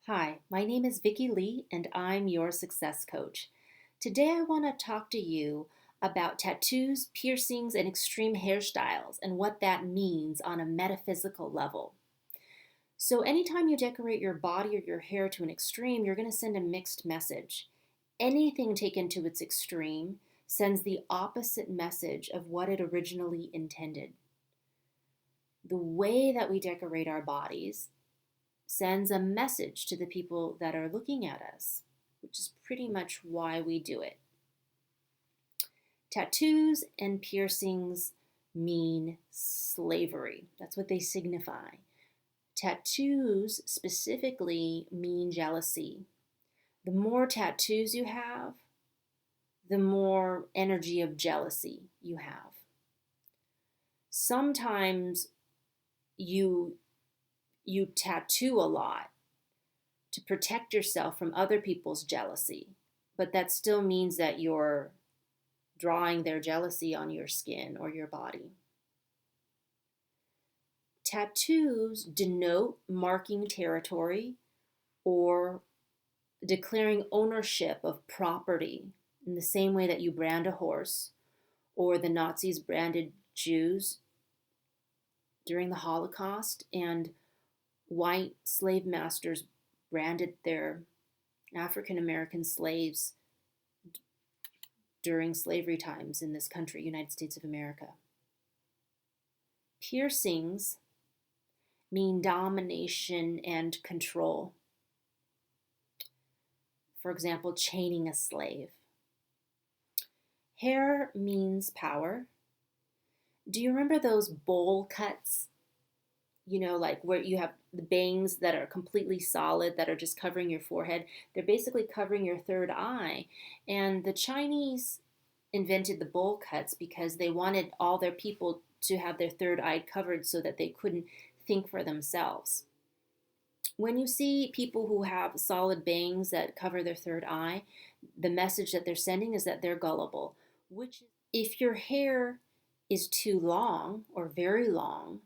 Hi, my name is Vicky Lee and I'm your success coach. Today I want to talk to you about tattoos, piercings, and extreme hairstyles and what that means on a metaphysical level. So, anytime you decorate your body or your hair to an extreme, you're going to send a mixed message. Anything taken to its extreme sends the opposite message of what it originally intended. The way that we decorate our bodies sends a message to the people that are looking at us, which is pretty much why we do it. Tattoos and piercings mean slavery. That's what they signify. Tattoos specifically mean jealousy. The more tattoos you have, the more energy of jealousy you have. Sometimes you tattoo a lot to protect yourself from other people's jealousy, but that still means that you're drawing their jealousy on your skin or your body. Tattoos denote marking territory or declaring ownership of property in the same way that you brand a horse or the Nazis branded Jews during the Holocaust, and white slave masters branded their African American slaves during slavery times in this country, United States of America. Piercings mean domination and control. For example, chaining a slave. Hair means power. Do you remember those bowl cuts? Like where you have the bangs that are completely solid, that are just covering your forehead. They're basically covering your third eye. And the Chinese invented the bowl cuts because they wanted all their people to have their third eye covered so that they couldn't think for themselves. When you see people who have solid bangs that cover their third eye, the message that they're sending is that they're gullible. Which, if your hair is too long or very long,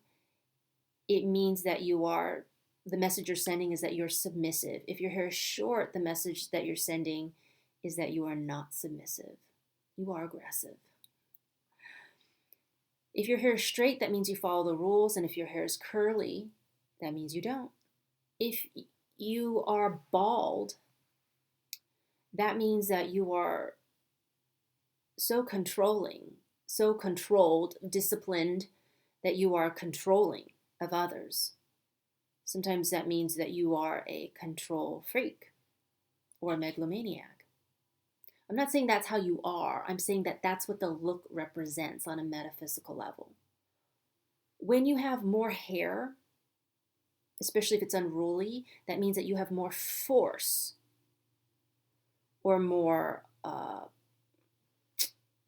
it means that the message you're sending is that you're submissive. If your hair is short, the message that you're sending is that you are not submissive. You are aggressive. If your hair is straight, that means you follow the rules. And if your hair is curly, that means you don't. If you are bald, that means that you are so controlling, so controlled, disciplined, that you are controlling of others. Sometimes that means that you are a control freak or a megalomaniac. I'm not saying that's how you are. I'm saying that that's what the look represents on a metaphysical level. When you have more hair, especially if it's unruly, that means that you have more force or more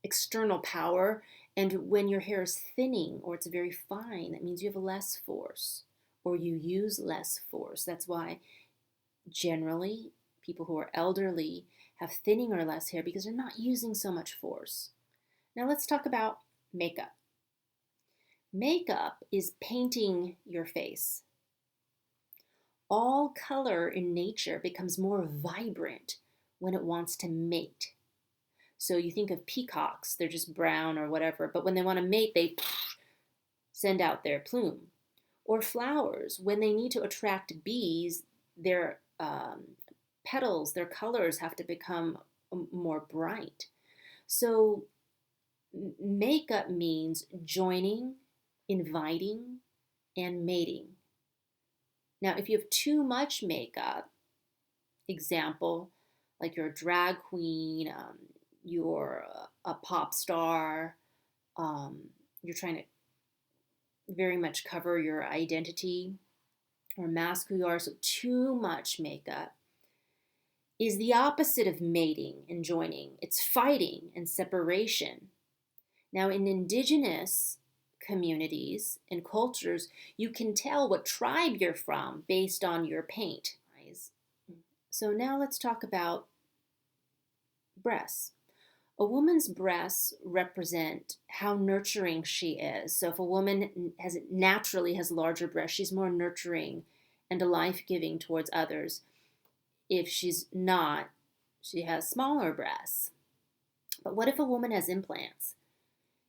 external power. And when your hair is thinning or it's very fine, that means you have less force or you use less force. That's why generally people who are elderly have thinning or less hair, because they're not using so much force. Now let's talk about makeup. Makeup is painting your face. All color in nature becomes more vibrant when it wants to mate. So you think of peacocks, they're just brown or whatever, but when they want to mate, they send out their plume. Or flowers, when they need to attract bees, their petals, their colors have to become more bright. So makeup means joining, inviting, and mating. Now, if you have too much makeup, example, like you're a drag queen, you're a pop star, you're trying to very much cover your identity or mask who you are, so too much makeup is the opposite of mating and joining. It's fighting and separation. Now, in indigenous communities and cultures, you can tell what tribe you're from based on your paint. So now let's talk about breasts. A woman's breasts represent how nurturing she is. So if a woman naturally has larger breasts, she's more nurturing and life-giving towards others. If she's not, she has smaller breasts. But what if a woman has implants?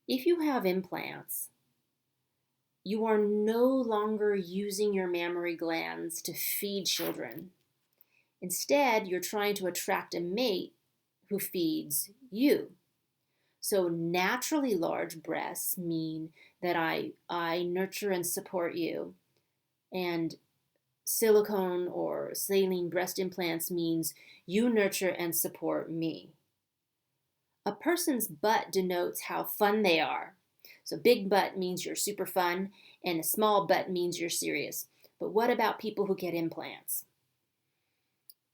If you have implants, you are no longer using your mammary glands to feed children. Instead, you're trying to attract a mate who feeds you. So naturally large breasts mean that I nurture and support you. And silicone or saline breast implants means you nurture and support me. A person's butt denotes how fun they are. So big butt means you're super fun, and a small butt means you're serious. But what about people who get implants?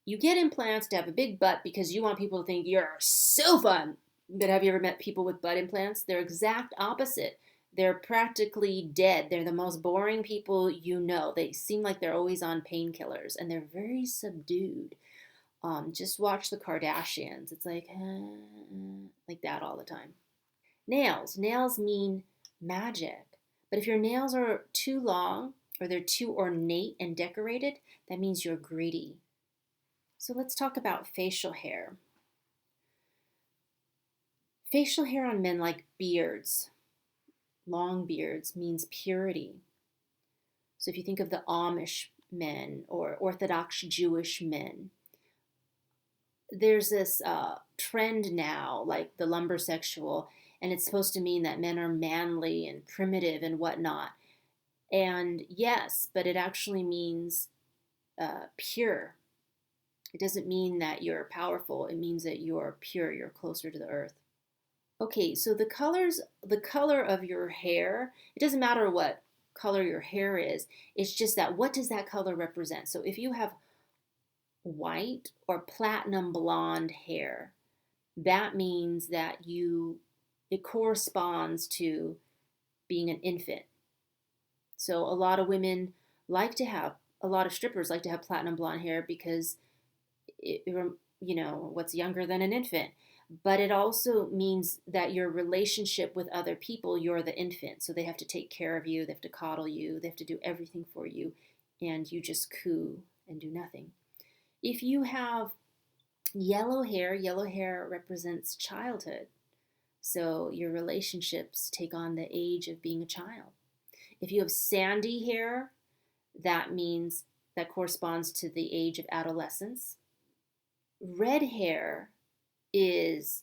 You get implants to have a big butt because you want people to think you're so fun. But have you ever met people with butt implants? They're exact opposite. They're practically dead. They're the most boring people you know. They seem like they're always on painkillers, and they're very subdued. Just watch the Kardashians. It's like that all the time. Nails. Nails mean magic. But if your nails are too long or they're too ornate and decorated, that means you're greedy. So let's talk about facial hair. Facial hair on men like beards, long beards, means purity. So if you think of the Amish men or Orthodox Jewish men, there's this trend now, like the lumbersexual, and it's supposed to mean that men are manly and primitive and whatnot. And yes, but it actually means pure. It doesn't mean that you're powerful. It means that you're pure. You're closer to the earth. Okay, so the color of your hair, it doesn't matter what color your hair is. It's just that what does that color represent? So if you have white or platinum blonde hair, that means that it corresponds to being an infant. So a lot of women a lot of strippers like to have platinum blonde hair because what's younger than an infant. But it also means that your relationship with other people, you're the infant. So they have to take care of you, they have to coddle you, they have to do everything for you, and you just coo and do nothing. If you have yellow hair represents childhood. So your relationships take on the age of being a child. If you have sandy hair, that means that corresponds to the age of adolescence. Red hair is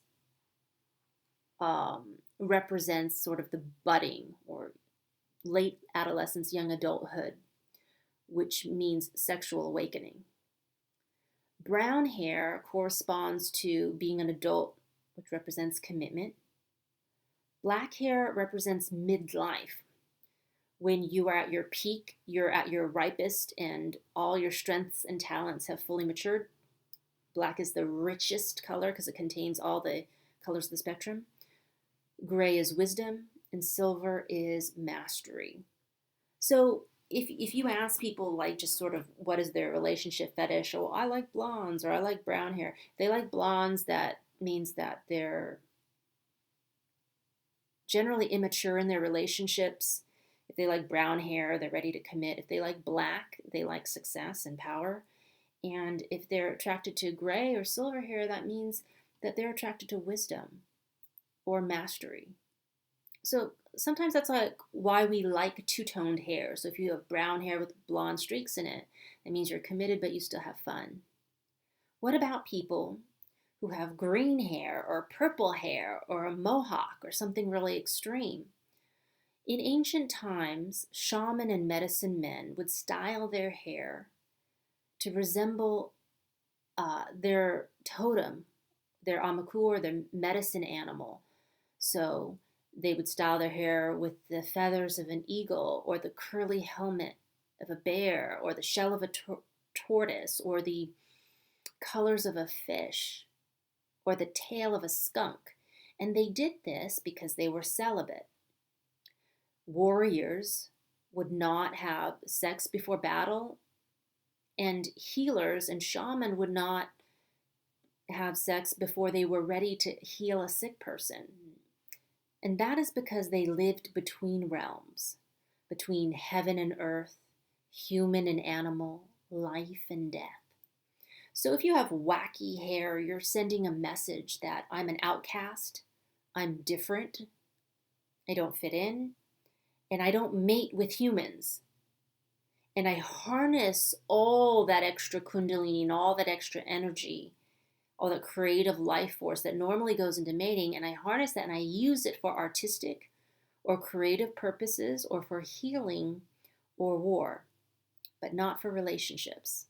represents sort of the budding or late adolescence, young adulthood, which means sexual awakening. Brown hair corresponds to being an adult, which represents commitment. Black hair represents midlife. When you are at your peak, you're at your ripest, and all your strengths and talents have fully matured. Black is the richest color because it contains all the colors of the spectrum. Gray is wisdom, and silver is mastery. So if you ask people like just sort of what is their relationship fetish, oh, I like blondes or I like brown hair. If they like blondes, that means that they're generally immature in their relationships. If they like brown hair, they're ready to commit. If they like black, they like success and power. And if they're attracted to gray or silver hair, that means that they're attracted to wisdom or mastery. So sometimes that's like why we like two-toned hair. So if you have brown hair with blonde streaks in it, that means you're committed but you still have fun. What about people who have green hair or purple hair or a mohawk or something really extreme? In ancient times, shaman and medicine men would style their hair to resemble their totem, their amaku or their medicine animal. So they would style their hair with the feathers of an eagle or the curly helmet of a bear or the shell of a tortoise or the colors of a fish or the tail of a skunk. And they did this because they were celibate. Warriors would not have sex before battle, and healers and shaman would not have sex before they were ready to heal a sick person. And that is because they lived between realms, between heaven and earth, human and animal, life and death. So if you have wacky hair, you're sending a message that I'm an outcast, I'm different, I don't fit in, and I don't mate with humans. And I harness all that extra kundalini and all that extra energy, all that creative life force that normally goes into mating, and I harness that and I use it for artistic or creative purposes or for healing or war, but not for relationships.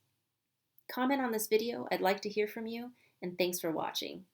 Comment on this video. I'd like to hear from you, and thanks for watching.